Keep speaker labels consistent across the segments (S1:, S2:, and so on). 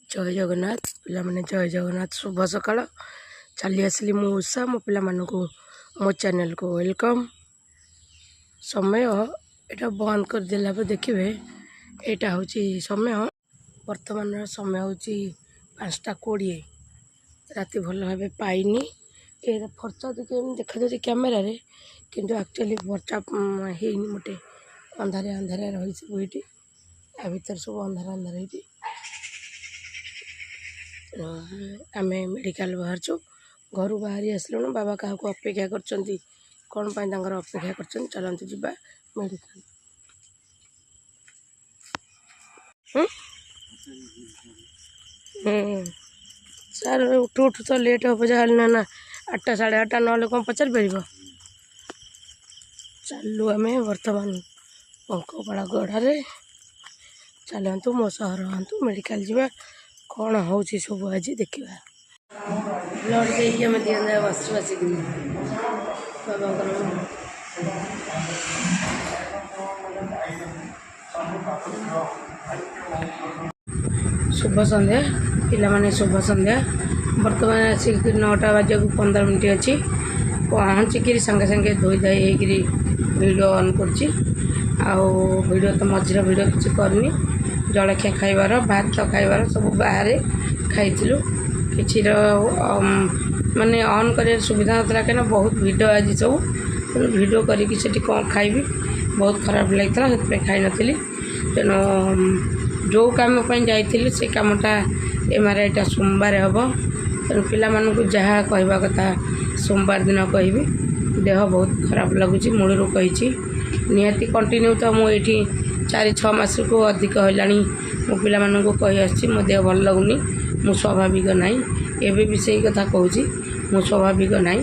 S1: जय जगन्नाथ पिलामाने जय जगन्नाथ शुभ सकाळ चली आसली मु उषा मो पिला मानकु मो चैनल को वेलकम। समय एटा बंद कर देला पर देखिए एटा होची समय वर्तमान समय होची 5:20 राति भल भाव पाइनी ए फर्चा देखिए देखा जाए कैमेरा रे किंतु एक्चुअली फर्चा है मोटे अंधारे अंधारे रही बुईटी आ भर सब अंधार अंधार होती आम मेडिकल बाहर घर बाहरी आसलुँ बाबा क्या अपेक्षा कर कौन अपेक्षा कर चलते जावा मेडिकल। सर उठू उठू तो लेट हो जहाँ ना 8टा 8:30 ना कौन पचार पार चलू आम बर्तमान पंकपाड़ गढ़े चलतु मो सहर हूँ मेडिकल जावा कौन हो सब आज देखा ब्लड देकी आम दिया बस बसिक बाबा शुभ संध्या पिलामाने शुभ संध्या बर्तमान आसिक 9टा बजे 15 मिनट अच्छी पहुँचिक सागे सागे धोई धाई वीडियो ऑन कर वीडियो तो मझीर वीडियो किसी करनी जलखिया खाइबार भात खाइबार सब बाहर खाई कि माने ऑन कर सुविधा नाला कहीं बहुत भिड आज सब वीडियो करके कौन खाइबी बहुत खराब लगता से खाई नी तेणु जो कम जाइली से कमटा MRI टा सोमवार हम तेणु पिला जहाँ कहवा कथा सोमवार दिन कहि देह बहुत खराब लगुच मूलर कही निहाती कंटिन्यू तो मुझे 4-6 मास को अधिक होलानी मो पिला कही आसी मो देह भल लगुनि मु स्वाभाविक नाई एबे भी सही कथा कहूँ मु स्वाभाविक नाई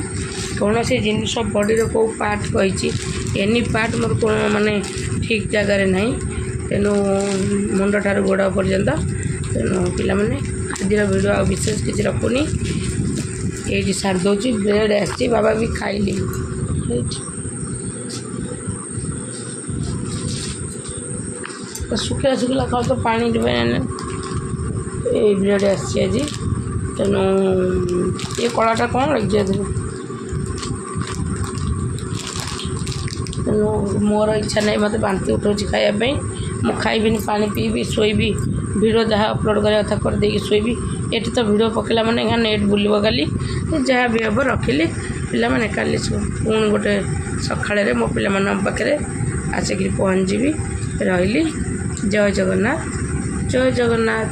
S1: कौन से जिनस बॉडी को पार्ट कही एनी पार्ट मोर को माने ठीक जगार ना तेणु मुंड ठार गोड़ पर्यंत तेणु पिलामाने आज वीडियो आ विशेष किसी रखुनी ये सारी दूसरी ब्रेड आसी बाबा भी खाइली शुखला शुखला खाओ तो पानी ये ब्रेड आसी आज तेणु ये कलाटा कौन लग जाए तेणु मोर इच्छा नहीं मत बांती उठाऊँ खायापी मु खाइबी पानी पीबी शोबी वीडियो जहाँ अपलोड करा कथा कर देकी शोबी ये तो वीडियो पकड़ा मैंने यहाँ नेट बुलब काली जहाँ भी हम रखिली पिला माने काली पुणी गोटे सकाळे मो पिला पाखे आसिक पहुँची रही। जय जगन्नाथ जय जगन्नाथ।